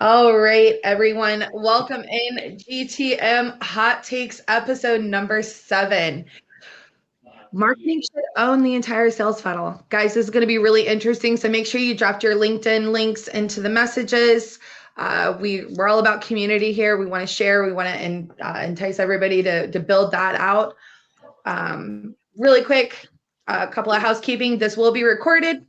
All right, everyone. Welcome in GTM Hot Takes episode number 7. Marketing should own the entire sales funnel. Guys, this is going to be really interesting. So make sure you dropped your LinkedIn links into the messages. We're all about community here. We want to share. We want to entice everybody to build that out. Really quick, a couple of housekeeping. This will be recorded.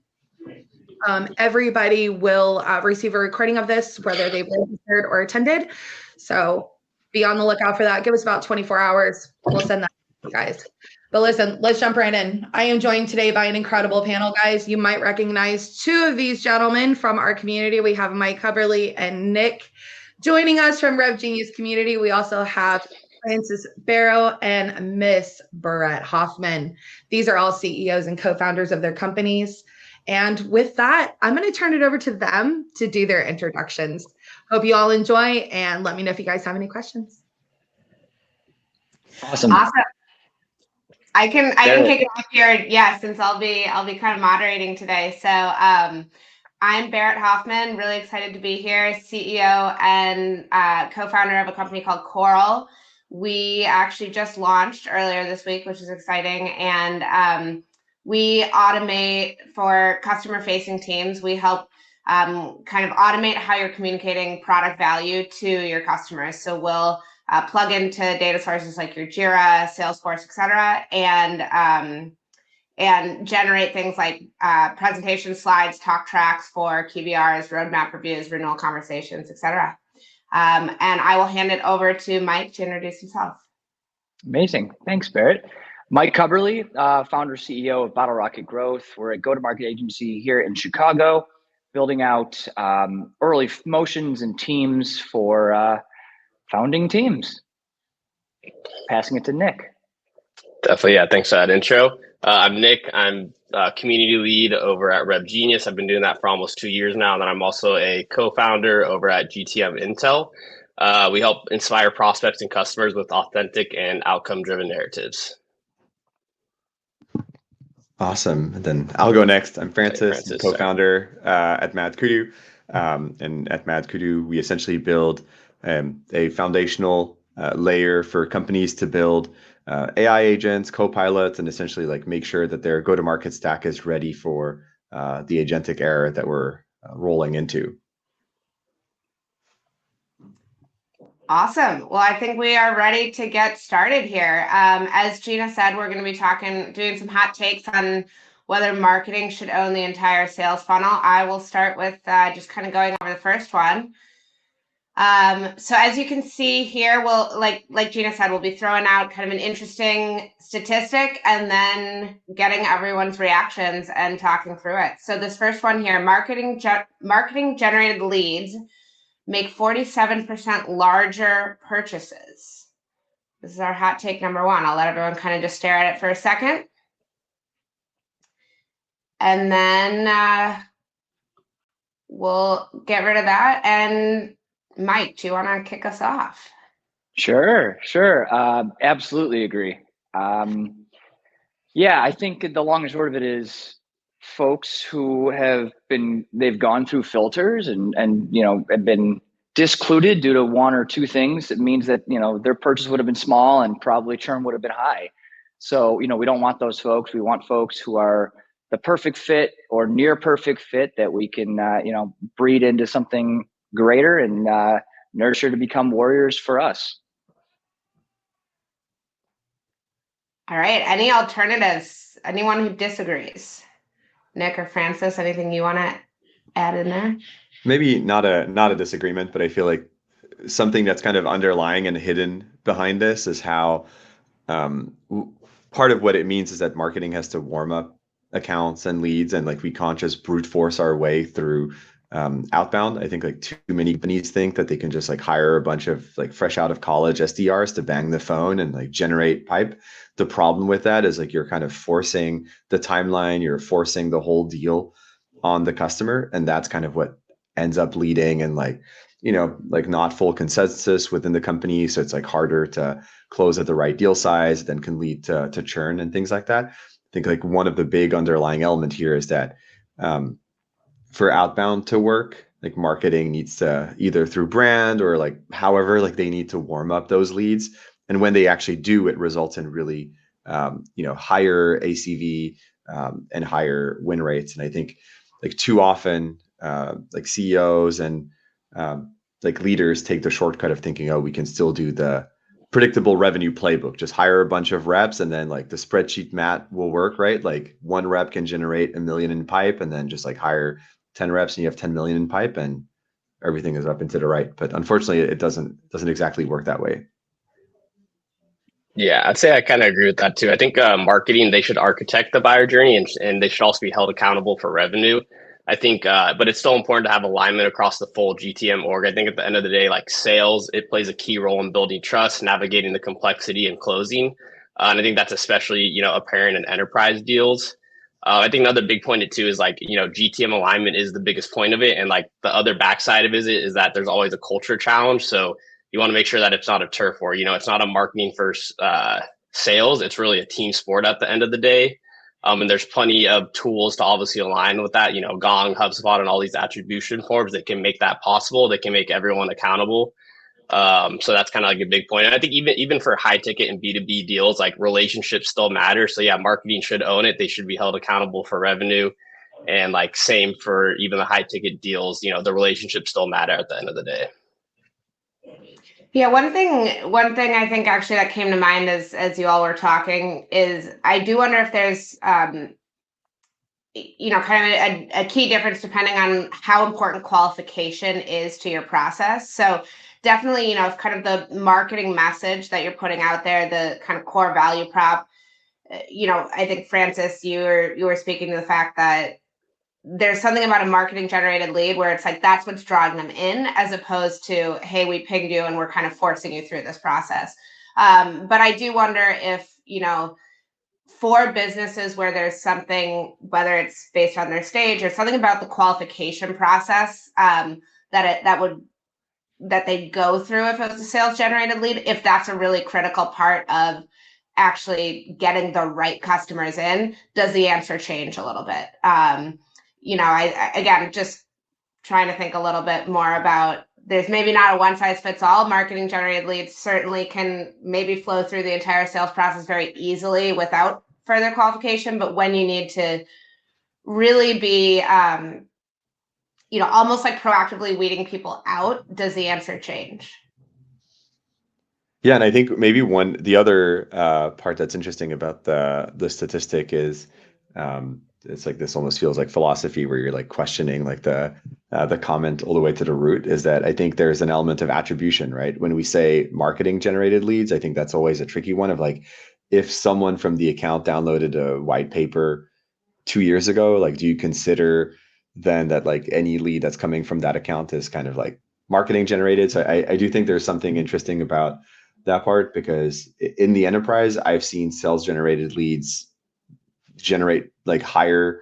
Everybody will receive a recording of this, whether they've registered or attended. So be on the lookout for that. Give us about 24 hours. We'll send that to you guys. But listen, let's jump right in. I am joined today by an incredible panel, guys. You might recognize two of these gentlemen from our community. We have Mike Hubberly and Nick joining us from Rev Genius community. We also have Francis Barrow and Miss Barrett Hoffman. These are all CEOs and co-founders of their companies. And with that, I'm going to turn it over to them to do their introductions. Hope you all enjoy, and let me know if you guys have any questions. Awesome. I can kick it off here, since I'll be kind of moderating today. So I'm Barrett Hoffman, really excited to be here, CEO and co-founder of a company called Coral. We actually just launched earlier this week, which is exciting, and we automate for customer-facing teams. We help kind of automate how you're communicating product value to your customers. So we'll plug into data sources like your Jira, Salesforce, et cetera, and generate things like presentation slides, talk tracks for QBRs, roadmap reviews, renewal conversations, et cetera. And I will hand it over to Mike to introduce himself. Amazing. Thanks, Barrett. Mike Hubberly, founder, CEO of Bottle Rocket Growth. We're a go-to-market agency here in Chicago, building out early motions and teams for founding teams. Passing it to Nick. Definitely, yeah. Thanks for that intro. I'm Nick. I'm a community lead over at Rev Genius. I've been doing that for almost 2 years now, and then I'm also a co-founder over at GTM Intel. We help inspire prospects and customers with authentic and outcome-driven narratives. Awesome. And then I'll go next. I'm Francis, co-founder at Mad Kudu. And at Mad Kudu, we essentially build a foundational layer for companies to build AI agents, co-pilots, and essentially like make sure that their go-to-market stack is ready for the agentic era that we're rolling into. Awesome. Well, I think we are ready to get started here. As Gina said, we're going to be doing some hot takes on whether marketing should own the entire sales funnel. I will start with just kind of going over the first one. So as you can see here, we'll like Gina said, we'll be throwing out kind of an interesting statistic and then getting everyone's reactions and talking through it. So this first one here, marketing generated leads make 47% larger purchases. This is our hot take number 1. I'll let everyone kind of just stare at it for a second. And then we'll get rid of that. And Mike, do you want to kick us off? Sure. Absolutely agree. I think the long and short of it is folks who they've gone through filters and have been discluded due to one or two things. It means that their purchase would have been small and probably churn would have been high. So we don't want those folks. We want folks who are the perfect fit or near perfect fit that we can breed into something greater and nurture to become warriors for us. All right. Any alternatives? Anyone who disagrees? Nick or Francis, anything you want to add in there? Maybe not a disagreement, but I feel like something that's kind of underlying and hidden behind this is how part of what it means is that marketing has to warm up accounts and leads, and like we can't just brute force our way through outbound. I think like too many companies think that they can just like hire a bunch of like fresh out of college SDRs to bang the phone and like generate pipe. The problem with that is like you're kind of forcing the timeline, you're forcing the whole deal on the customer, and that's kind of what ends up leading and like not full consensus within the company. So it's like harder to close at the right deal size, then can lead to churn and things like that. I think like one of the big underlying element here is that for outbound to work, like marketing needs to either through brand or like however, like they need to warm up those leads. And when they actually do, it results in really, higher ACV and higher win rates. And I think like too often, like CEOs and like leaders take the shortcut of thinking, oh, we can still do the predictable revenue playbook, just hire a bunch of reps and then like the spreadsheet math will work, right? Like one rep can generate $1 million in pipe, and then just like hire 10 reps and you have 10 million in pipe and everything is up and to the right. But unfortunately it doesn't exactly work that way. Yeah, I'd say I kind of agree with that too. I think marketing, they should architect the buyer journey, and they should also be held accountable for revenue. I think, but it's still important to have alignment across the full GTM org. I think at the end of the day, like sales, it plays a key role in building trust, navigating the complexity, and closing. And I think that's especially, apparent in enterprise deals. I think another big point too is like, GTM alignment is the biggest point of it. And like the other backside of it is that there's always a culture challenge. So you want to make sure that it's not a turf war. It's not a marketing first sales. It's really a team sport at the end of the day. And there's plenty of tools to obviously align with that, Gong, HubSpot, and all these attribution forms that can make that possible. They can make everyone accountable. So that's kind of like a big point. And I think even for high ticket and B2B deals, like relationships still matter. So yeah, marketing should own it. They should be held accountable for revenue. And like same for even the high ticket deals, the relationships still matter at the end of the day. Yeah, one thing I think actually that came to mind as you all were talking is I do wonder if there's kind of a key difference depending on how important qualification is to your process. So definitely, if kind of the marketing message that you're putting out there, the kind of core value prop, I think Francis, you were speaking to the fact that there's something about a marketing generated lead where it's like that's what's drawing them in, as opposed to, hey, we pinged you and we're kind of forcing you through this process. But I do wonder if, for businesses where there's something, whether it's based on their stage or something about the qualification process that they go through if it was a sales generated lead, if that's a really critical part of actually getting the right customers in, does the answer change a little bit? I again, just trying to think a little bit more about, there's maybe not a one size fits all. Marketing generated leads certainly can maybe flow through the entire sales process very easily without further qualification. But when you need to really be, almost like proactively weeding people out, does the answer change? Yeah, and I think maybe the other part that's interesting about the statistic is it's like this almost feels like philosophy where you're like questioning like the comment all the way to the root, is that I think there's an element of attribution, right? When we say marketing generated leads, I think that's always a tricky one of like, if someone from the account downloaded a white paper 2 years ago, like, do you consider then that like any lead that's coming from that account is kind of like marketing generated? So I do think there's something interesting about that part, because in the enterprise, I've seen sales generated leads generate like higher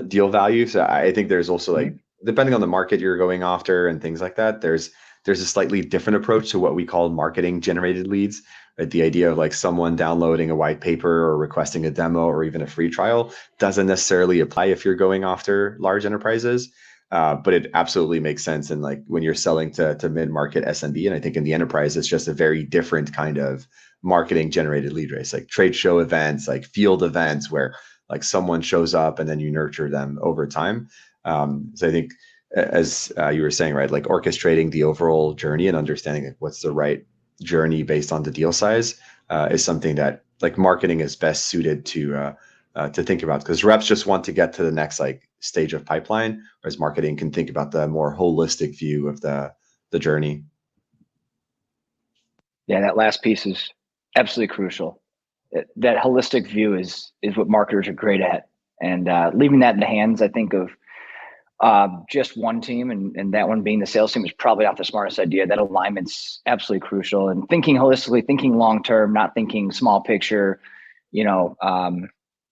deal value. So I think there's also like, depending on the market you're going after and things like that, there's a slightly different approach to what we call marketing generated leads, right? The idea of like someone downloading a white paper or requesting a demo or even a free trial doesn't necessarily apply if you're going after large enterprises. But it absolutely makes sense. And like when you're selling to mid-market SMB, and I think in the enterprise, it's just a very different kind of marketing generated lead race, like trade show events, like field events where like someone shows up and then you nurture them over time. So I think as you were saying, right, like orchestrating the overall journey and understanding like what's the right journey based on the deal size is something that like marketing is best suited to think about, because reps just want to get to the next like stage of pipeline, whereas marketing can think about the more holistic view of the journey. Yeah, that last piece is absolutely crucial. That holistic view is what marketers are great at, and leaving that in the hands, I think, of just one team, and that one being the sales team, is probably not the smartest idea. That alignment's absolutely crucial, and thinking holistically, thinking long term, not thinking small picture,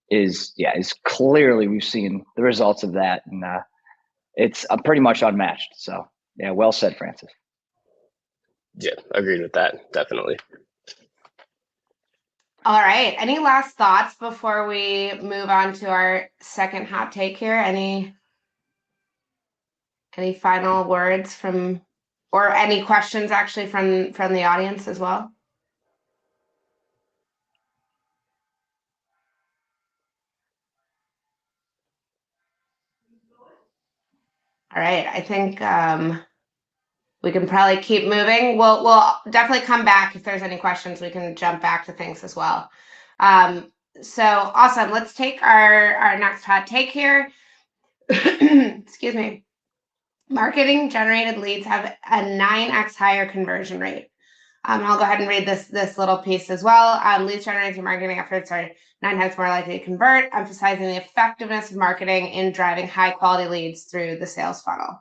is clearly, we've seen the results of that, and it's pretty much unmatched. So yeah, well said, Francis. Yeah, agreed with that, definitely. All right. Any last thoughts before we move on to our second hot take here? Any Any final words from, or any questions actually from the audience as well? All right, I think we can probably keep moving. We'll definitely come back if there's any questions. We can jump back to things as well. So awesome. Let's take our next hot take here. Excuse me. Marketing generated leads have a 9x higher conversion rate. I'll go ahead and read this little piece as well. Leads generated through marketing efforts are 9 times more likely to convert, emphasizing the effectiveness of marketing in driving high quality leads through the sales funnel.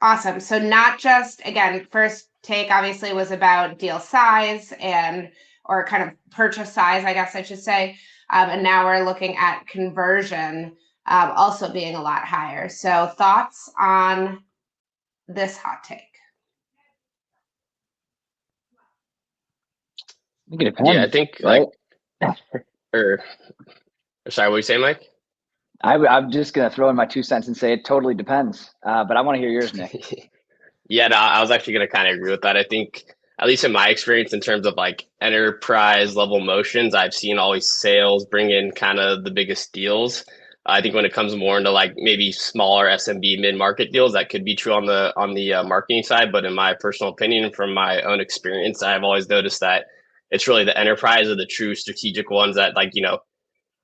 Awesome. So not just, again, first take obviously was about deal size or kind of purchase size, I guess I should say. And now we're looking at conversion also being a lot higher. So thoughts on this hot take? I think it depends. Yeah, I think right? or sorry, what were you saying, Mike? I'm just going to throw in my 2 cents and say it totally depends. But I want to hear yours, Nick. Yeah, no, I was actually going to kind of agree with that. I think, at least in my experience, in terms of like enterprise level motions, I've seen always sales bring in kind of the biggest deals. I think when it comes more into like maybe smaller SMB mid-market deals, that could be true on the marketing side. But in my personal opinion, from my own experience, I've always noticed that it's really the enterprise or the true strategic ones that, like,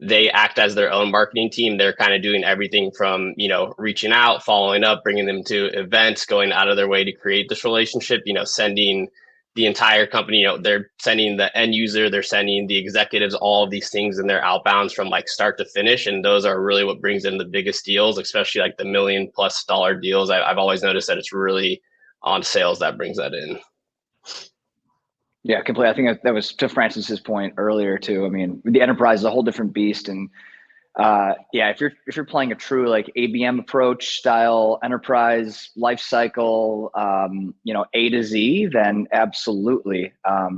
they act as their own marketing team. They're kind of doing everything from, reaching out, following up, bringing them to events, going out of their way to create this relationship, sending the entire company, they're sending the end user, they're sending the executives, all of these things in their outbounds from like start to finish. And those are really what brings in the biggest deals, especially like the $1 million+ deals. I've always noticed that it's really on sales that brings that in. Yeah, completely. I think that was to Francis's point earlier too. I mean, the enterprise is a whole different beast, and if you're playing a true like ABM approach style enterprise life cycle, A to Z, then absolutely. A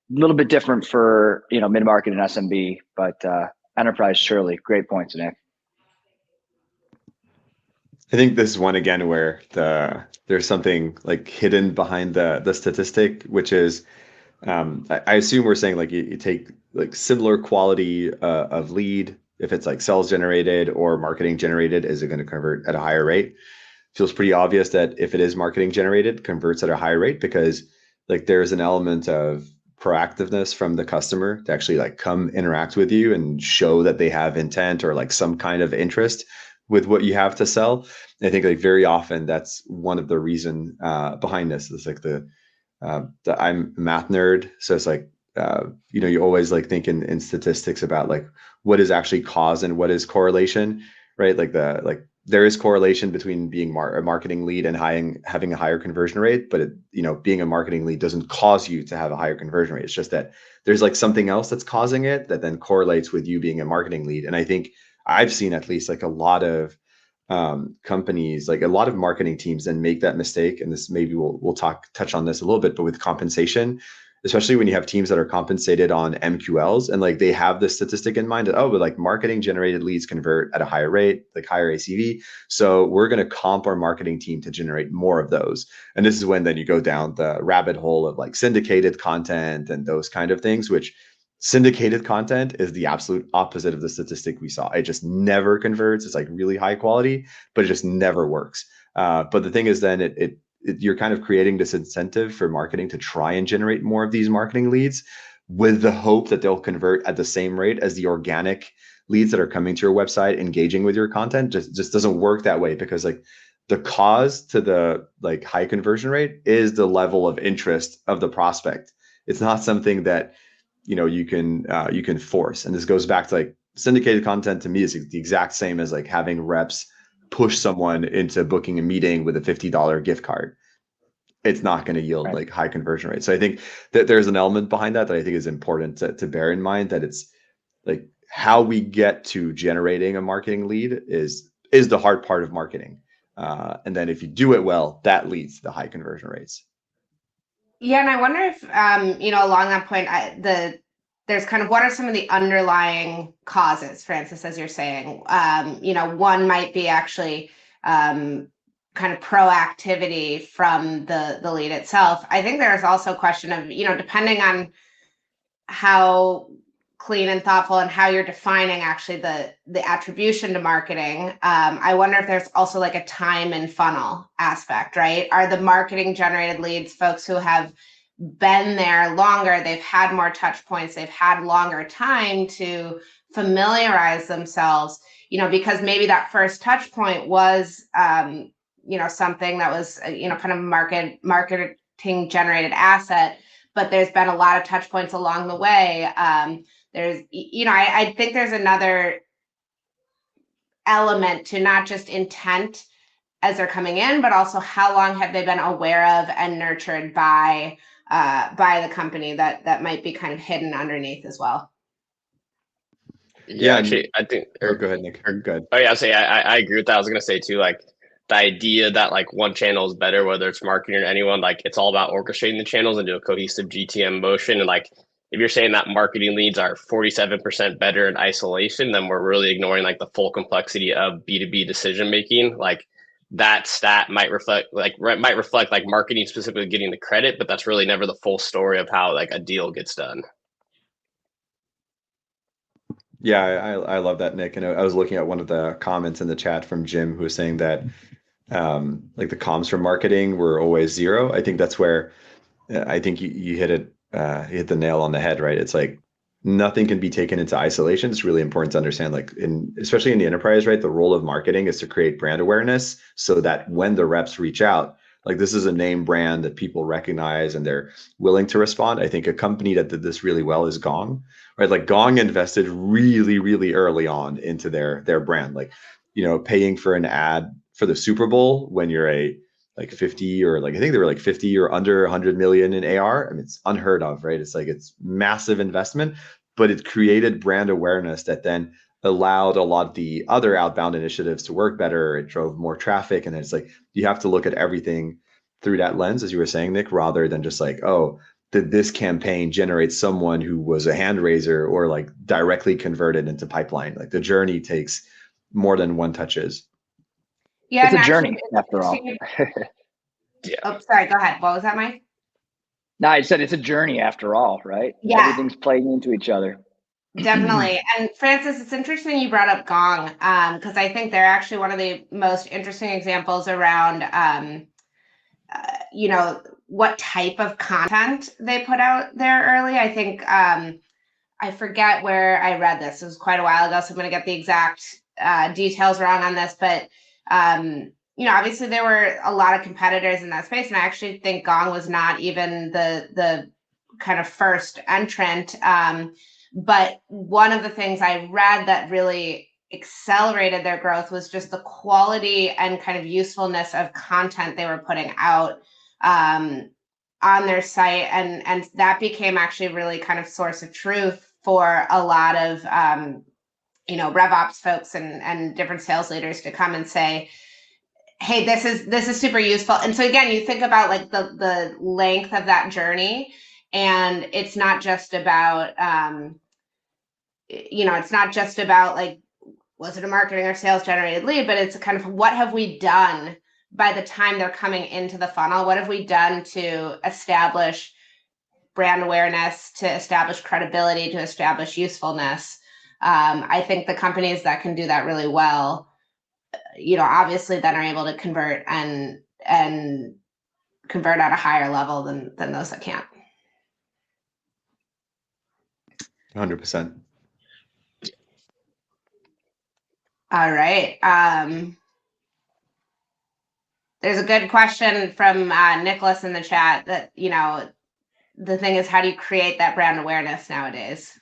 little bit different for mid market and SMB, but enterprise surely. Great points, Nick. I think this is one again where there's something like hidden behind the statistic, which is I assume we're saying like you take like similar quality of lead. If it's like sales generated or marketing generated, is it going to convert at a higher rate? Feels pretty obvious that if it is marketing generated, converts at a higher rate, because like there's an element of proactiveness from the customer to actually like come interact with you and show that they have intent or like some kind of interest with what you have to sell. And I think like very often that's one of the reason behind this. It's like I'm a math nerd, so it's like you always like think in statistics about like what is actually cause and what is correlation, right? Like there is correlation between being a marketing lead and having a higher conversion rate, but being a marketing lead doesn't cause you to have a higher conversion rate. It's just that there's like something else that's causing it that then correlates with you being a marketing lead. And I think I've seen at least like a lot of companies, like a lot of marketing teams, then make that mistake. And this maybe we'll touch on this a little bit, but with compensation, especially when you have teams that are compensated on MQLs and like they have this statistic in mind that, but like marketing generated leads convert at a higher rate, like higher ACV. So we're going to comp our marketing team to generate more of those. And this is when then you go down the rabbit hole of like syndicated content and those kind of things, which syndicated content is the absolute opposite of the statistic we saw. It just never converts. It's like really high quality, but it just never works. But the thing is then you're kind of creating this incentive for marketing to try and generate more of these marketing leads with the hope that they'll convert at the same rate as the organic leads that are coming to your website, engaging with your content. Just doesn't work that way, because like the cause to the like high conversion rate is the level of interest of the prospect. It's not something that you can force. And this goes back to like syndicated content. To me is the exact same as like having reps push someone into booking a meeting with a $50 gift card. It's not going to yield like high conversion rates. So I think that there's an element behind that I think is important to bear in mind, that it's like how we get to generating a marketing lead is the hard part of marketing. And then if you do it well, that leads to the high conversion rates. Yeah, and I wonder if along that point, there's kind of what are some of the underlying causes, Francis, as you're saying. One might be actually kind of proactivity from the lead itself. I think there's also a question of, depending on how clean and thoughtful and how you're defining actually the attribution to marketing. I wonder if there's also like a time and funnel aspect, right? Are the marketing generated leads folks who have been there longer, they've had more touch points, they've had longer time to familiarize themselves, because maybe that first touch point was, something that was, kind of marketing generated asset, but there's been a lot of touch points along the way. There's, I think there's another element to not just intent as they're coming in, but also how long have they been aware of and nurtured by the company that might be kind of hidden underneath as well. Yeah, actually, I think. Go ahead, Nick. Go ahead. Oh yeah, I agree with that. I was gonna say too, like the idea that like one channel is better, whether it's marketing or anyone, like it's all about orchestrating the channels into a cohesive GTM motion. And like if you're saying that marketing leads are 47% better in isolation, then we're really ignoring like the full complexity of B2B decision making. Like that stat might reflect like marketing specifically getting the credit, but that's really never the full story of how like a deal gets done. Yeah, I love that, Nick. And I was looking at one of the comments in the chat from Jim, who was saying that like the comms from marketing were always zero. I think that's where I think you hit it, you hit the nail on the head, right? It's like nothing can be taken into isolation. It's really important to understand, like especially in the enterprise, right? The role of marketing is to create brand awareness so that when the reps reach out, like this is a name brand that people recognize and they're willing to respond. I think a company that did this really well is Gong, right? Like Gong invested really, really early on into their brand, like, paying for an ad for the Super Bowl when you're a like 50 or like, I think they were like 50 or under 100 million in AR. I mean, it's unheard of, right? It's like, it's massive investment, but it created brand awareness that then allowed a lot of the other outbound initiatives to work better. It drove more traffic. And it's like, you have to look at everything through that lens, as you were saying, Nick, rather than just like, oh, did this campaign generate someone who was a hand raiser or like directly converted into pipeline? Like the journey takes more than one touches. Yeah, it's a journey after all. Yeah. Oh, sorry. Go ahead. What was that, Mike? No, I said it's a journey after all, right? Yeah. Everything's playing into each other. Definitely. And Francis, it's interesting you brought up Gong, because I think they're actually one of the most interesting examples around, what type of content they put out there early. I think, I forget where I read this. It was quite a while ago, so I'm going to get the exact details wrong on this, but obviously there were a lot of competitors in that space, and I actually think Gong was not even the kind of first entrant. But one of the things I read that really accelerated their growth was just the quality and kind of usefulness of content they were putting out on their site, and that became actually really kind of source of truth for a lot of RevOps folks and different sales leaders to come and say, hey, this is super useful. And so again, you think about like the length of that journey, and it's not just about it's not just about like, was it a marketing or sales generated lead, but it's kind of what have we done by the time they're coming into the funnel? What have we done to establish brand awareness, to establish credibility, to establish usefulness? I think the companies that can do that really well, obviously then are able to convert and convert at a higher level than those that can't. 100%. All right. There's a good question from Nicholas in the chat that, the thing is, how do you create that brand awareness nowadays?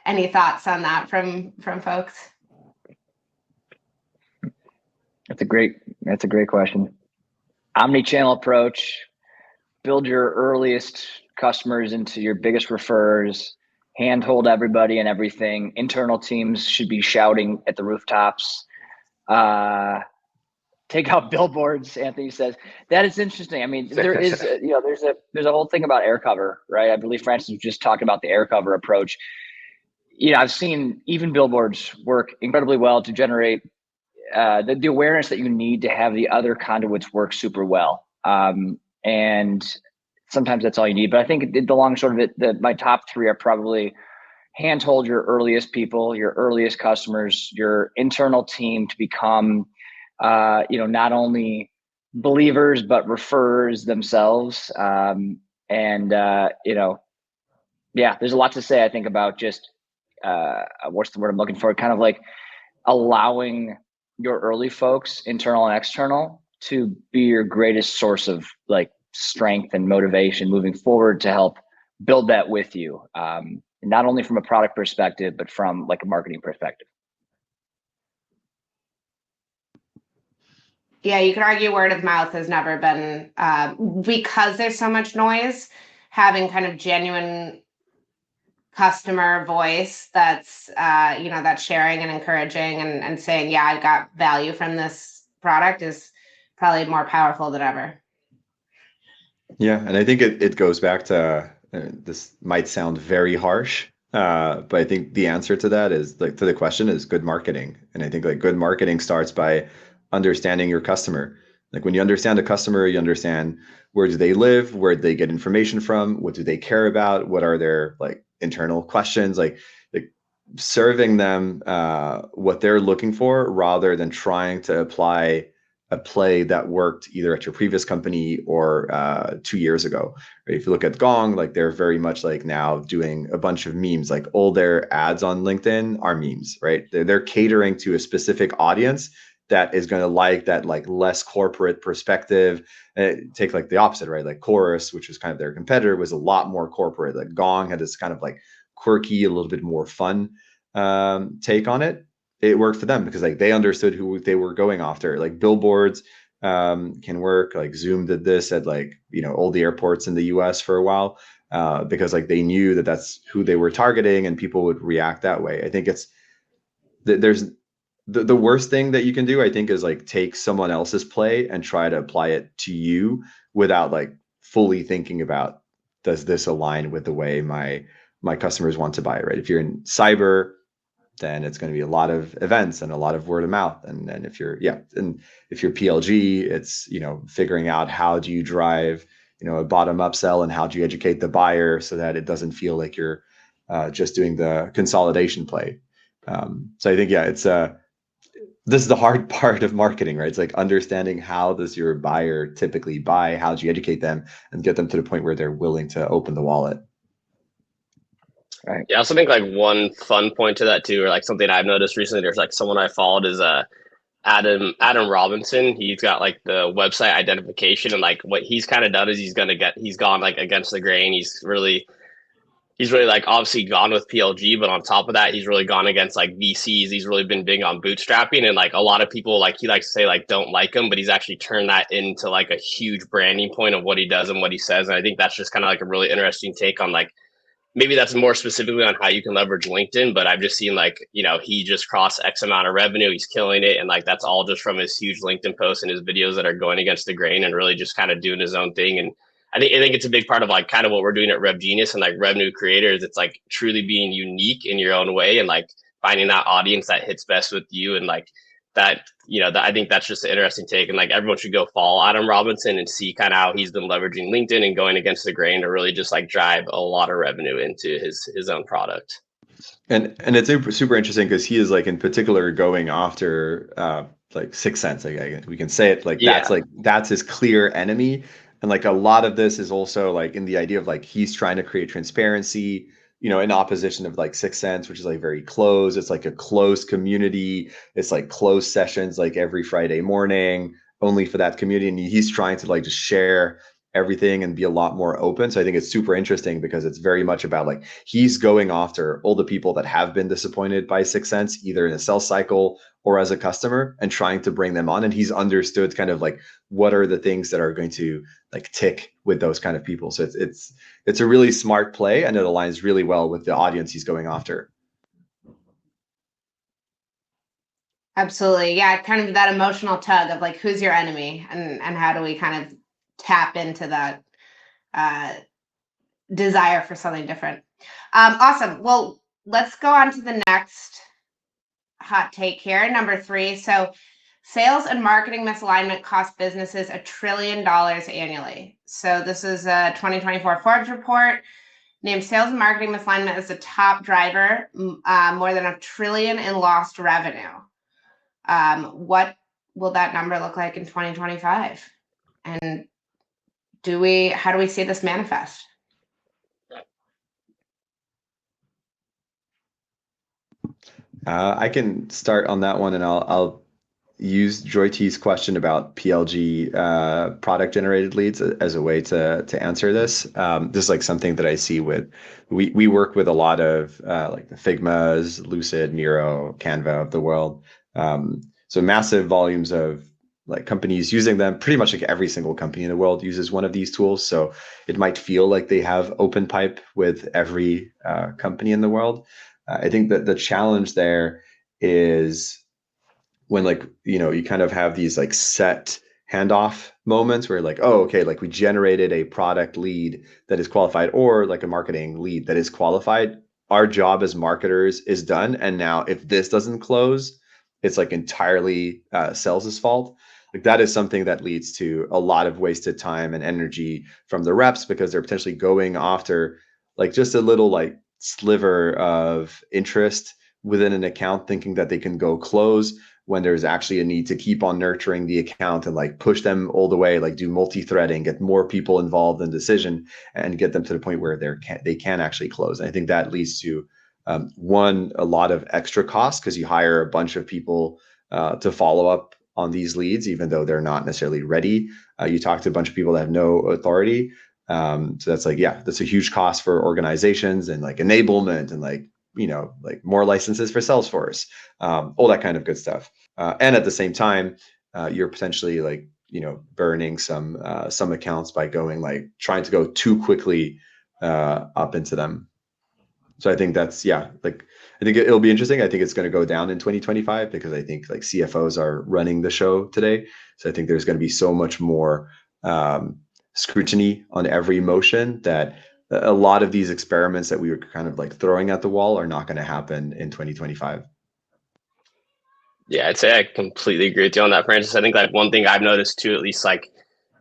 Any thoughts on that from folks? That's a great question. Omni-channel approach, build your earliest customers into your biggest referrers, handhold everybody and everything. Internal teams should be shouting at the rooftops. Take out billboards, Anthony says. That is interesting. I mean, there is, there's a whole thing about air cover, right? I believe Francis was just talking about the air cover approach. I've seen even billboards work incredibly well to generate the awareness that you need to have the other conduits work super well. And sometimes that's all you need. But I think the long and short of it, my top three are probably handhold your earliest people, your earliest customers, your internal team to become, not only believers, but referrers themselves. There's a lot to say, I think, about just, what's the word I'm looking for? Kind of like allowing your early folks, internal and external, to be your greatest source of like strength and motivation moving forward to help build that with you. Not only from a product perspective, but from like a marketing perspective. Yeah, you could argue word of mouth has never been, because there's so much noise, having kind of genuine customer voice that's that's sharing and encouraging and saying, yeah, I got value from this product is probably more powerful than ever. Yeah, and I think it goes back to, this might sound very harsh, but I think the answer to that is, like, to the question, is good marketing. And I think like good marketing starts by understanding your customer. Like when you understand a customer, you understand where do they live, where do they get information from, what do they care about, what are their like internal questions, like serving them what they're looking for, rather than trying to apply a play that worked either at your previous company or 2 years ago. Right? If you look at Gong, like they're very much like now doing a bunch of memes, like all their ads on LinkedIn are memes, right? They're catering to a specific audience that is going to like that like less corporate perspective. Take like the opposite, right? Like Chorus, which was kind of their competitor, was a lot more corporate. Like Gong had this kind of like quirky, a little bit more fun take on it. It worked for them because like they understood who they were going after. Like billboards can work. Like Zoom did this at like, all the airports in the US for a while because like they knew that that's who they were targeting and people would react that way. I think there's the worst thing that you can do, I think, is like take someone else's play and try to apply it to you without like fully thinking about, does this align with the way my customers want to buy, right? If you're in cyber, then it's going to be a lot of events and a lot of word of mouth. And then if you're PLG, it's, figuring out how do you drive, a bottom upsell, and how do you educate the buyer so that it doesn't feel like you're just doing the consolidation play. So I think, this is the hard part of marketing, right? It's like understanding how does your buyer typically buy, how do you educate them and get them to the point where they're willing to open the wallet. Right. Yeah, I also think like one fun point to that too, or like something I've noticed recently, there's like someone I followed is Adam Robinson. He's got like the website identification, and like what he's kind of done is he's gone like against the grain. He's really like obviously gone with PLG, but on top of that, he's really gone against like VCs. He's really been big on bootstrapping, and like a lot of people, like he likes to say like don't like him, but he's actually turned that into like a huge branding point of what he does and what he says. And I think that's just kind of like a really interesting take on like, maybe that's more specifically on how you can leverage LinkedIn, but I've just seen like, he just crossed X amount of revenue. He's killing it. And like, that's all just from his huge LinkedIn posts and his videos that are going against the grain and really just kind of doing his own thing. And I think it's a big part of like kind of what we're doing at RevGenius and like revenue creators. It's like truly being unique in your own way and like finding that audience that hits best with you. And like that, I think that's just an interesting take. And like everyone should go follow Adam Robinson and see kind of how he's been leveraging LinkedIn and going against the grain to really just like drive a lot of revenue into his own product. And it's super interesting because he is like in particular going after like 6th Sense. Like we can say it like that's his clear enemy. And like a lot of this is also like in the idea of like he's trying to create transparency, in opposition of like 6th Sense, which is like very closed. It's like a closed community. It's like closed sessions like every Friday morning only for that community. And he's trying to like just share everything and be a lot more open. So I think it's super interesting because it's very much about like he's going after all the people that have been disappointed by 6th Sense, either in a sales cycle or as a customer, and trying to bring them on. And he's understood kind of like what are the things that are going to like tick with those kind of people. So it's a really smart play, and it aligns really well with the audience he's going after. Absolutely. Yeah, kind of that emotional tug of like, who's your enemy, and how do we kind of tap into that desire for something different. Awesome. Well, let's go on to the next hot take here, number 3. So Sales and marketing misalignment cost businesses $1 trillion annually. So this is a 2024 Forbes report. Named sales and marketing misalignment as the top driver, more than $1 trillion in lost revenue. What will that number look like in 2025? And how do we see this manifest? I can start on that one, and I'll use Joy T's question about PLG product generated leads as a way to answer this. This is like something that I see with we work with a lot of like the Figmas, Lucid, Miro, Canva of the world. So massive volumes of like companies using them. Pretty much like every single company in the world uses one of these tools. So it might feel like they have open pipe with every company in the world. I think that the challenge there is when like, you kind of have these like set handoff moments where like, oh, okay, like we generated a product lead that is qualified, or like a marketing lead that is qualified. Our job as marketers is done. And now if this doesn't close, it's like entirely sales' fault. Like that is something that leads to a lot of wasted time and energy from the reps, because they're potentially going after like just a little like sliver of interest within an account, thinking that they can go close, when there's actually a need to keep on nurturing the account and like push them all the way, like do multi-threading, get more people involved in decision, and get them to the point where they can actually close. And I think that leads to one, a lot of extra costs, because you hire a bunch of people to follow up on these leads, even though they're not necessarily ready. You talk to a bunch of people that have no authority. So that's like, yeah, that's a huge cost for organizations, and like enablement, and like, like more licenses for Salesforce, all that kind of good stuff. And at the same time, you're potentially like, burning some accounts by trying to go too quickly up into them. So I think that's, I think it'll be interesting. I think it's going to go down in 2025, because I think like CFOs are running the show today. So I think there's going to be so much more scrutiny on every motion, that a lot of these experiments that we were kind of like throwing at the wall are not going to happen in 2025. Yeah, I'd say I completely agree with you on that, Francis. I think like one thing I've noticed too, at least like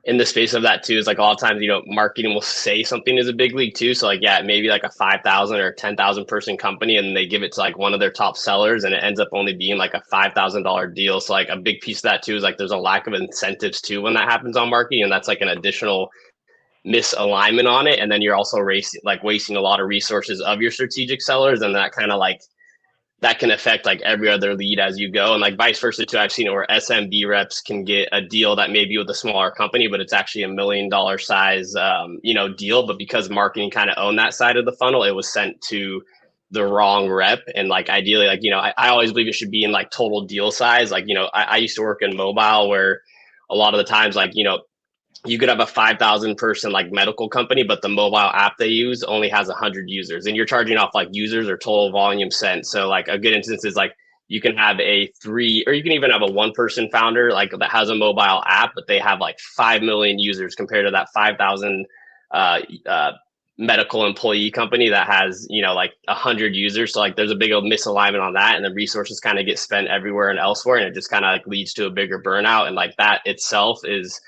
in the space of that too, is like a lot of times, marketing will say something is a big league too. So like, yeah, maybe like a 5,000 or 10,000 person company, and they give it to like one of their top sellers, and it ends up only being like a $5,000 deal. So like a big piece of that too is like there's a lack of incentives too when that happens on marketing, and that's like an additional misalignment on it. And then you're also wasting a lot of resources of your strategic sellers, and that kind of like that can affect like every other lead as you go, and like vice versa too. I've seen it where SMB reps can get a deal that may be with a smaller company, but it's actually $1 million size, deal. But because marketing kind of owned that side of the funnel, it was sent to the wrong rep. And like ideally, like, I always believe it should be in like total deal size. Like, I used to work in mobile, where a lot of the times, like, you could have a 5,000 person like medical company, but the mobile app they use only has 100 users, and you're charging off like users or total volume sent. So like a good instance is like you can have a 3, or you can even have a 1-person founder like that has a mobile app, but they have like 5 million users compared to that 5,000 medical employee company that has, like 100 users. So like there's a big misalignment on that, and the resources kind of get spent everywhere and elsewhere, and it just kind of like leads to a bigger burnout. And like that itself is,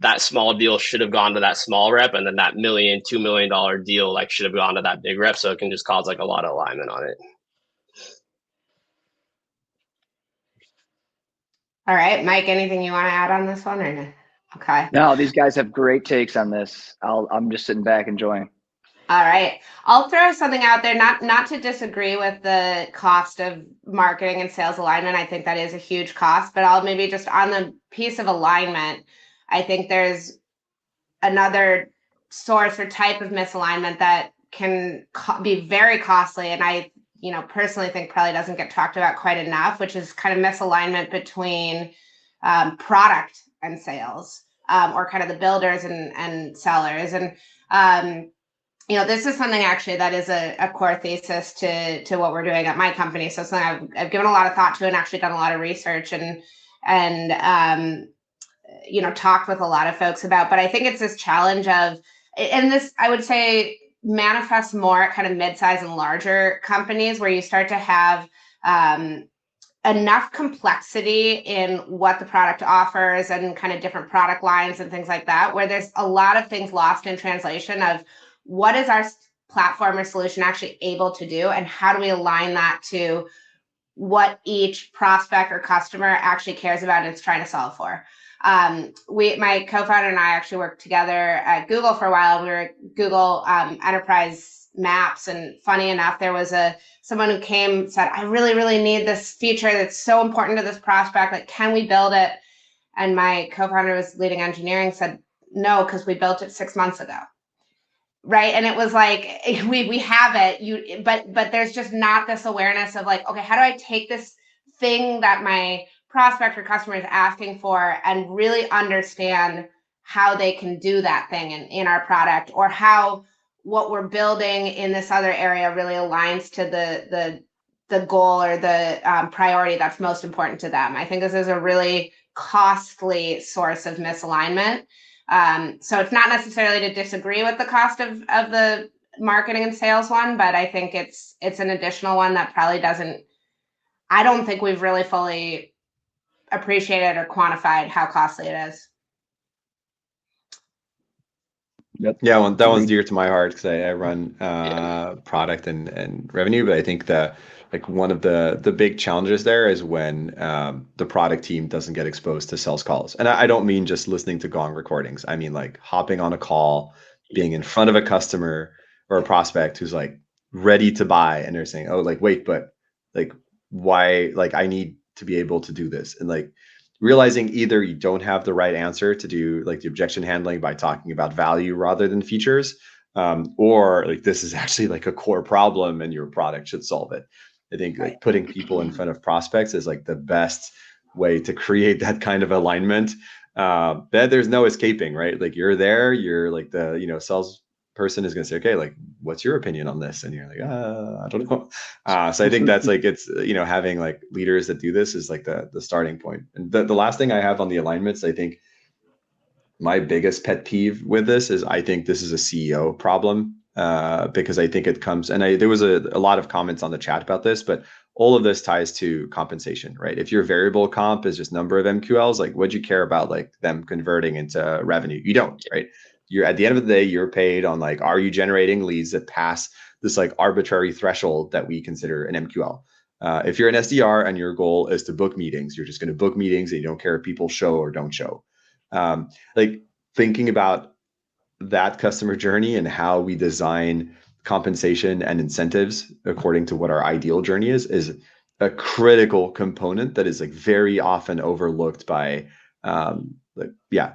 that small deal should have gone to that small rep, and then that $1 million, $2 million deal like should have gone to that big rep. So it can just cause like a lot of alignment on it. All right, Mike, anything you want to add on this one, or no? Okay. No, these guys have great takes on this. I'm just sitting back enjoying. All right, I'll throw something out there, not to disagree with the cost of marketing and sales alignment. I think that is a huge cost, but I'll maybe just on the piece of alignment, I think there's another source or type of misalignment that can be very costly, and I personally think probably doesn't get talked about quite enough, which is kind of misalignment between product and sales, or kind of the builders and sellers. And this is something actually that is a core thesis to what we're doing at my company. So something I've given a lot of thought to, and actually done a lot of research and talked with a lot of folks about. But I think it's this challenge of, and this I would say manifests more at kind of mid-size and larger companies, where you start to have a enough complexity in what the product offers and kind of different product lines and things like that, where there's a lot of things lost in translation of what is our platform or solution actually able to do, and how do we align that to what each prospect or customer actually cares about and is trying to solve for. My co-founder and I actually worked together at Google for a while. We were at Google Enterprise Maps, and funny enough, there was someone who came, said, I really, really need this feature that's so important to this prospect. Like, can we build it? And my co-founder was leading engineering, said, no, because we built it 6 months ago. Right. And it was like, we have it, but there's just not this awareness of like, okay, how do I take this thing that my prospect or customer is asking for and really understand how they can do that thing in our product, or how what we're building in this other area really aligns to the goal or the priority that's most important to them. I think this is a really costly source of misalignment. So it's not necessarily to disagree with the cost of the marketing and sales one, but I think it's an additional one that probably I don't think we've really fully appreciated or quantified how costly it is. Yep. Yeah, that one's dear to my heart because I run product and revenue, but I think one of the big challenges there is when the product team doesn't get exposed to sales calls. And I don't mean just listening to Gong recordings. I mean like hopping on a call, being in front of a customer or a prospect who's like ready to buy, and they're saying, oh, like, wait, but like, why, like, I need to be able to do this. And like realizing either you don't have the right answer to do like the objection handling by talking about value rather than features, or like this is actually like a core problem and your product should solve it. I think like putting people in front of prospects is like the best way to create that kind of alignment. That there's no escaping, right? Like you're there, you're like the sales person is going to say, okay, like, what's your opinion on this? And you're like, I don't know. So I think that's like, it's, having like leaders that do this is like the starting point. And the last thing I have on the alignments, I think my biggest pet peeve with this is I think this is a CEO problem, because I think it comes, and there was a lot of comments on the chat about this, but all of this ties to compensation, right? If your variable comp is just number of MQLs, like what'd you care about like them converting into revenue? You don't, right? You're at the end of the day, you're paid on like, are you generating leads that pass this like arbitrary threshold that we consider an MQL? If you're an SDR and your goal is to book meetings, you're just going to book meetings and you don't care if people show or don't show. Like thinking about that customer journey and how we design compensation and incentives according to what our ideal journey is a critical component that is like very often overlooked by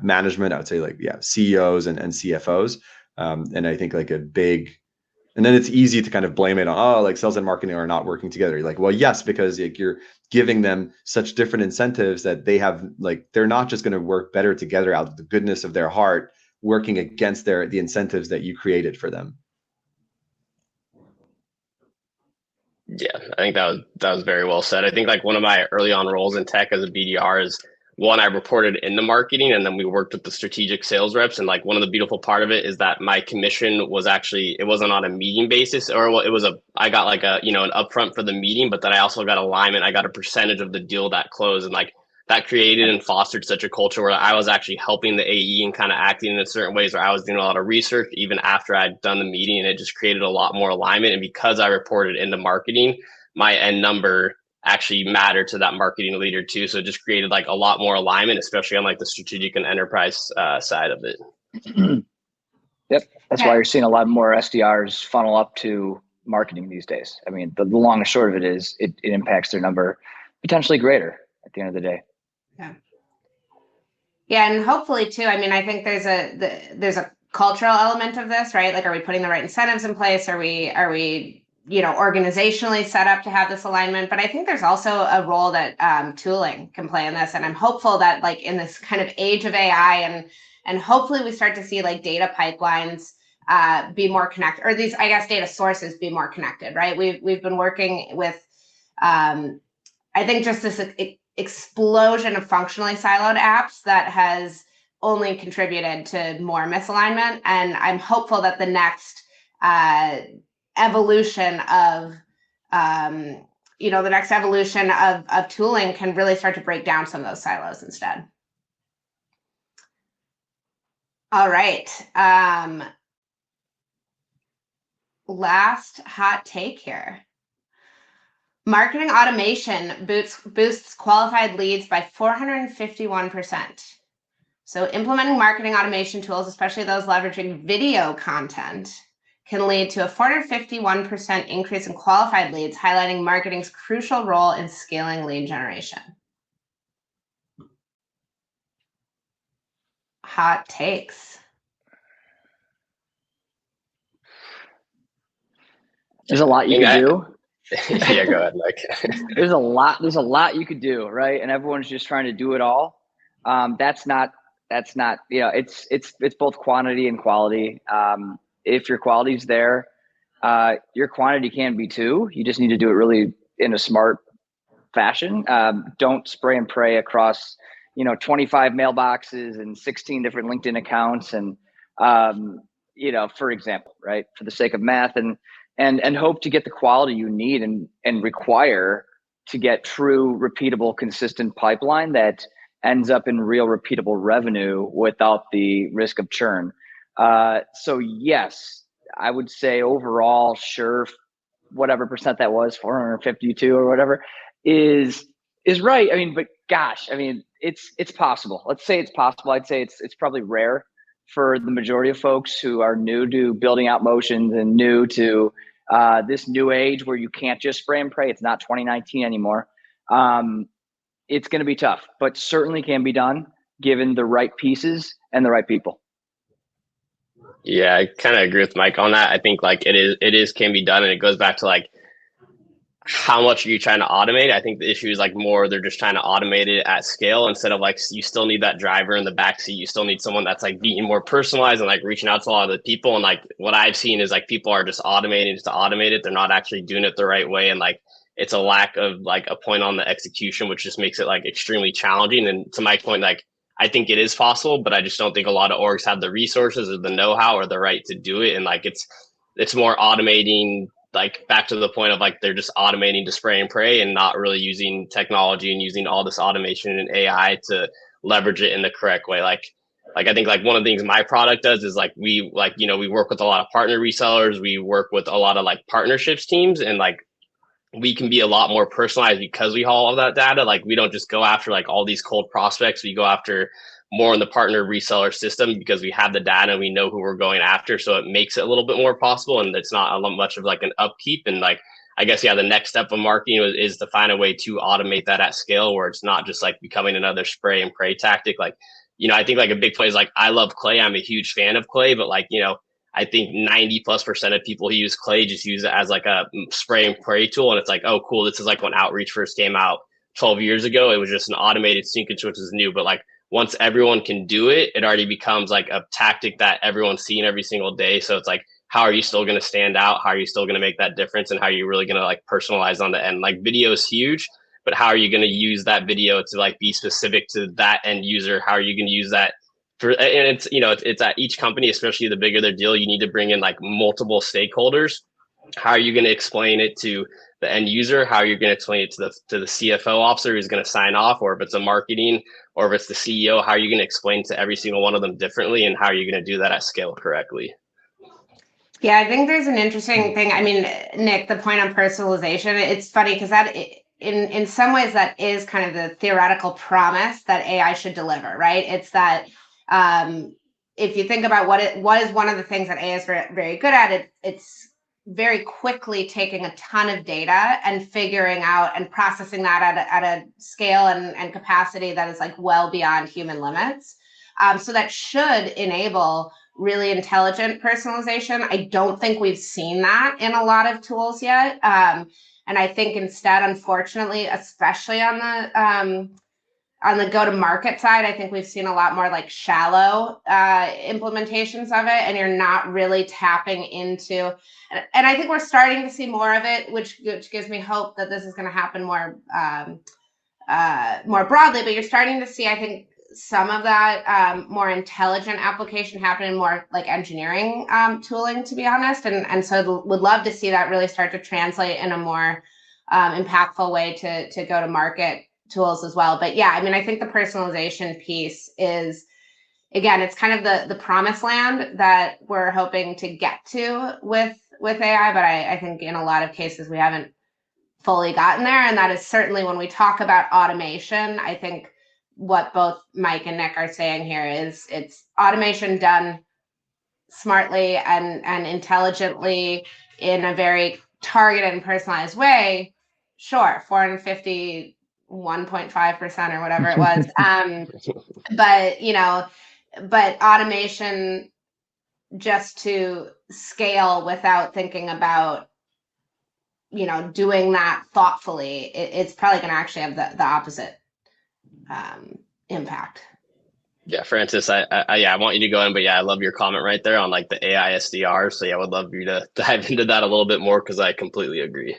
management. I would say CEOs and CFOs. And I think like and then it's easy to kind of blame it on, like sales and marketing are not working together. You're like, well, yes, because like you're giving them such different incentives that they have, like, they're not just going to work better together out of the goodness of their heart, working against the incentives that you created for them. Yeah, I think that was very well said. I think like one of my early on roles in tech as a BDR is one, I reported in the marketing, and then we worked with the strategic sales reps. And like one of the beautiful part of it is that my commission was actually, it wasn't on a meeting basis, or it was I got like an upfront for the meeting, but then I also got alignment. I got a percentage of the deal that closed, and like that created and fostered such a culture where I was actually helping the AE and kind of acting in certain ways where I was doing a lot of research even after I'd done the meeting, and it just created a lot more alignment. And because I reported into marketing, my end number actually mattered to that marketing leader too. So it just created like a lot more alignment, especially on like the strategic and enterprise side of it. Yep. That's why you're seeing a lot more SDRs funnel up to marketing these days. I mean, the long and short of it is it impacts their number potentially greater at the end of the day. Yeah. And hopefully too, I mean, I think there's a cultural element of this, right? Like, are we putting the right incentives in place? Are we organizationally set up to have this alignment? But I think there's also a role that tooling can play in this. And I'm hopeful that like in this kind of age of AI and hopefully we start to see like data pipelines be more connected, or these, I guess, data sources be more connected, right? We've been working with, I think just this explosion of functionally siloed apps that has only contributed to more misalignment. And I'm hopeful that the next evolution of the next evolution of tooling can really start to break down some of those silos instead. All right. Last hot take here. Marketing automation boosts qualified leads by 451%. So implementing marketing automation tools, especially those leveraging video content, can lead to a 451% increase in qualified leads, highlighting marketing's crucial role in scaling lead generation. Hot takes. There's a lot you can do. Yeah, go ahead, Mike. There's a lot you could do, right? And everyone's just trying to do it all. That's not, it's both quantity and quality. If your quality's there, your quantity can be too. You just need to do it really in a smart fashion. Don't spray and pray across, 25 mailboxes and 16 different LinkedIn accounts. And, for example, right, for the sake of math, and hope to get the quality you need and require to get true, repeatable, consistent pipeline that ends up in real repeatable revenue without the risk of churn. So yes, I would say overall, sure, whatever percent that was, 452 or whatever, is right. I mean, but gosh, I mean, it's possible. Let's say it's possible. I'd say it's probably rare for the majority of folks who are new to building out motions and new to this new age where you can't just spray and pray. It's not 2019 anymore. It's going to be tough, but certainly can be done given the right pieces and the right people. Yeah, I kind of agree with Mike on that. I think like it is can be done, and it goes back to like how much are you trying to automate? I think the issue is like more they're just trying to automate it at scale instead of like you still need that driver in the backseat. You still need someone that's like being more personalized and like reaching out to a lot of the people. And like what I've seen is like people are just automating just to automate it. They're not actually doing it the right way. And like it's a lack of like a point on the execution, which just makes it like extremely challenging. And to my point, like I think it is possible, but I just don't think a lot of orgs have the resources or the know-how or the right to do it. And like it's more automating, like back to the point of like they're just automating to spray and pray and not really using technology and using all this automation and AI to leverage it in the correct way. Like I think like one of the things my product does is like we work with a lot of partner resellers. We work with a lot of like partnerships teams, and like we can be a lot more personalized because we haul all that data. Like we don't just go after like all these cold prospects. We go after more in the partner reseller system because we have the data and we know who we're going after. So it makes it a little bit more possible, and it's not much of like an upkeep. And like, I guess, yeah, the next step of marketing is to find a way to automate that at scale where it's not just like becoming another spray and pray tactic. Like, I think like a big play is like, I love Clay. I'm a huge fan of Clay, but like, I think 90+% of people who use Clay just use it as like a spray and pray tool. And it's like, oh, cool. This is like when Outreach first came out 12 years ago. It was just an automated syncage, which is new. But like once everyone can do it, it already becomes like a tactic that everyone's seeing every single day. So it's like, how are you still going to stand out? How are you still going to make that difference? And how are you really going to like personalize on the end? Like video is huge, but how are you going to use that video to like be specific to that end user? How are you going to use that? And it's it's at each company, especially the bigger their deal, you need to bring in like multiple stakeholders. How are you going to explain it to the end user? How are you going to explain it to the CFO officer who's going to sign off? Or if it's a marketing, or if it's the CEO, how are you going to explain to every single one of them differently? And how are you going to do that at scale correctly? Yeah, I think there's an interesting thing. I mean, Nick, the point on personalization, it's funny because that in some ways that is kind of the theoretical promise that AI should deliver, right? It's that if you think about what is one of the things that AI is very, very good at, it's very quickly taking a ton of data and figuring out and processing that at a scale and capacity that is like well beyond human limits. So that should enable really intelligent personalization. I don't think we've seen that in a lot of tools yet. And I think instead, unfortunately, especially on the go-to-market side, I think we've seen a lot more like shallow implementations of it, and you're not really tapping into, and I think we're starting to see more of it, which gives me hope that this is going to happen more broadly, but you're starting to see, I think, some of that more intelligent application happening, more like engineering tooling, to be honest. And so would love to see that really start to translate in a more impactful way to go to market tools as well. But yeah, I mean, I think the personalization piece is, again, it's kind of the promised land that we're hoping to get to with AI, but I think in a lot of cases we haven't fully gotten there. And that is certainly when we talk about automation, I think what both Mike and Nick are saying here is it's automation done smartly and intelligently in a very targeted and personalized way. Sure, 450, 1.5% or whatever it was. But but automation just to scale without thinking about doing that thoughtfully, it's probably going to actually have the opposite impact. Yeah, Francis, I want you to go in, but yeah, I love your comment right there on like the AI SDR. So yeah, I would love you to dive into that a little bit more because I completely agree.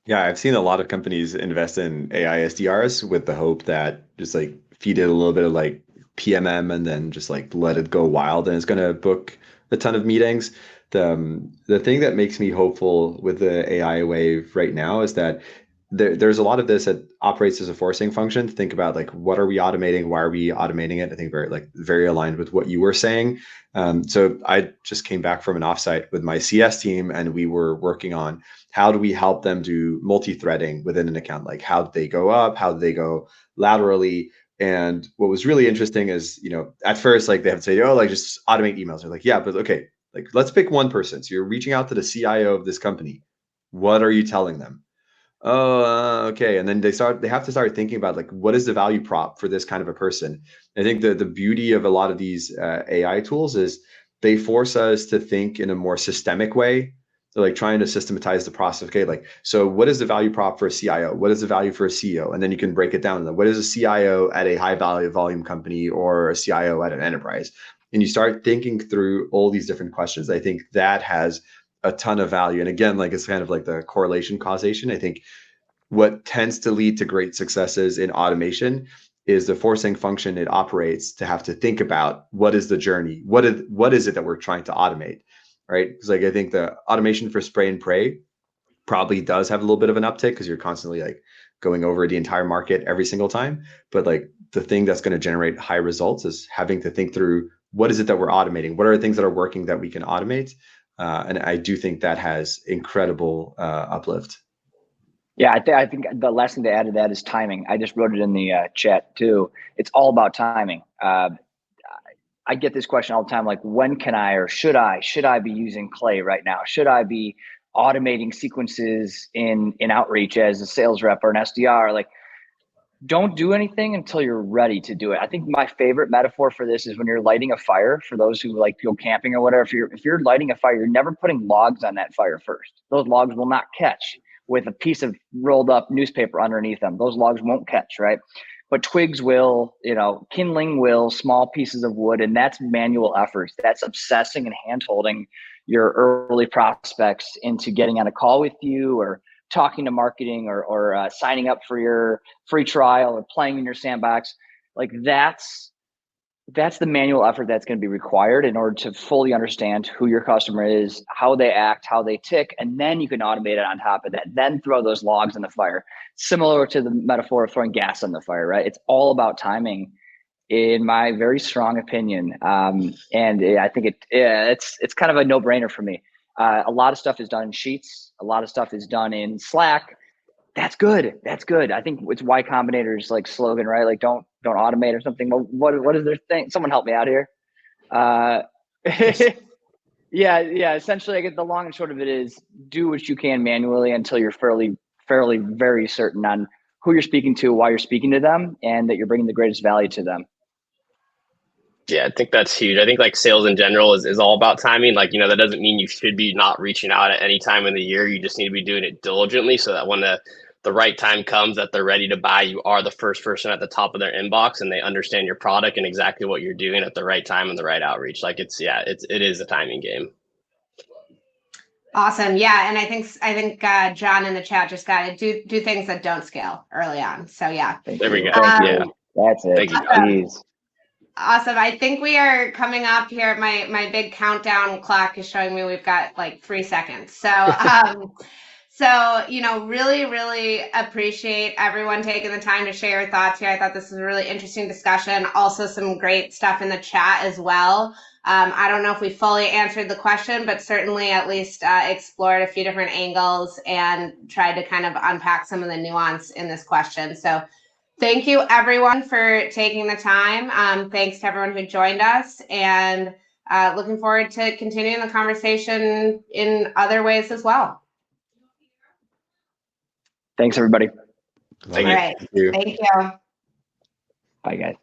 Yeah, I've seen a lot of companies invest in AI SDRs with the hope that just like feed it a little bit of like PMM and then just like let it go wild and it's going to book a ton of meetings. The thing that makes me hopeful with the AI wave right now is that there's a lot of this that operates as a forcing function to think about like what are we automating, why are we automating it. I think very aligned with what you were saying. So I just came back from an offsite with my CS team and we were working on how do we help them do multi-threading within an account, like how do they go up, how do they go laterally. And what was really interesting is, at first, like they have to say, oh, like just automate emails. They're like, yeah, but okay, like let's pick one person. So you're reaching out to the CIO of this company. What are you telling them? Oh, okay. And then they have to start thinking about like, what is the value prop for this kind of a person? I think the beauty of a lot of these AI tools is they force us to think in a more systemic way. So like trying to systematize the process. Okay, like, so what is the value prop for a CIO? What is the value for a CEO? And then you can break it down. What is a CIO at a high value volume company or a CIO at an enterprise? And you start thinking through all these different questions. I think that has a ton of value. And again, like it's kind of like the correlation causation. I think what tends to lead to great successes in automation is the forcing function it operates to have to think about what is the journey? What is it that we're trying to automate? Right? Because like I think the automation for spray and pray probably does have a little bit of an uptick because you're constantly like going over the entire market every single time. But like the thing that's going to generate high results is having to think through what is it that we're automating? What are the things that are working that we can automate? And I do think that has incredible uplift. Yeah, I think the last thing to add to that is timing. I just wrote it in the chat too. It's all about timing. I get this question all the time, like when can I or should I be using Clay right now? Should I be automating sequences in outreach as a sales rep or an SDR? Like, don't do anything until you're ready to do it. I think my favorite metaphor for this is when you're lighting a fire. For those who like go camping or whatever, if you're lighting a fire, you're never putting logs on that fire first. Those logs will not catch with a piece of rolled up newspaper underneath them. Those logs won't catch, right? But twigs will, kindling will, small pieces of wood, and that's manual efforts. That's obsessing and hand-holding your early prospects into getting on a call with you or talking to marketing or signing up for your free trial or playing in your sandbox. Like that's the manual effort that's going to be required in order to fully understand who your customer is, how they act, how they tick, and then you can automate it on top of that. Then throw those logs in the fire. Similar to the metaphor of throwing gas on the fire, right? It's all about timing, in my very strong opinion. And I think it's kind of a no-brainer for me. A lot of stuff is done in Sheets. A lot of stuff is done in Slack. That's good. I think it's Y Combinator's like slogan, right? Like don't automate or something. Well, what is their thing? Someone help me out here. Yeah. Essentially, I get the long and short of it is do what you can manually until you're fairly very certain on who you're speaking to, why you're speaking to them, and that you're bringing the greatest value to them. Yeah, I think that's huge. I think like sales in general is all about timing. Like, that doesn't mean you should be not reaching out at any time in the year. You just need to be doing it diligently so that when the right time comes that they're ready to buy, you are the first person at the top of their inbox and they understand your product and exactly what you're doing at the right time and the right outreach. Like it is a timing game. Awesome. Yeah. And I think John in the chat just got to do things that don't scale early on. So yeah. There we go. Yeah. That's it. Thank you. Jeez. Awesome. I think we are coming up here. My big countdown clock is showing me we've got like 3 seconds. So So, really, really appreciate everyone taking the time to share your thoughts here. I thought this was a really interesting discussion. Also, some great stuff in the chat as well. I don't know if we fully answered the question, but certainly at least explored a few different angles and tried to kind of unpack some of the nuance in this question. So thank you, everyone, for taking the time. Thanks to everyone who joined us, and looking forward to continuing the conversation in other ways as well. Thanks, everybody. All right. Thank you. Thank you. Bye, guys.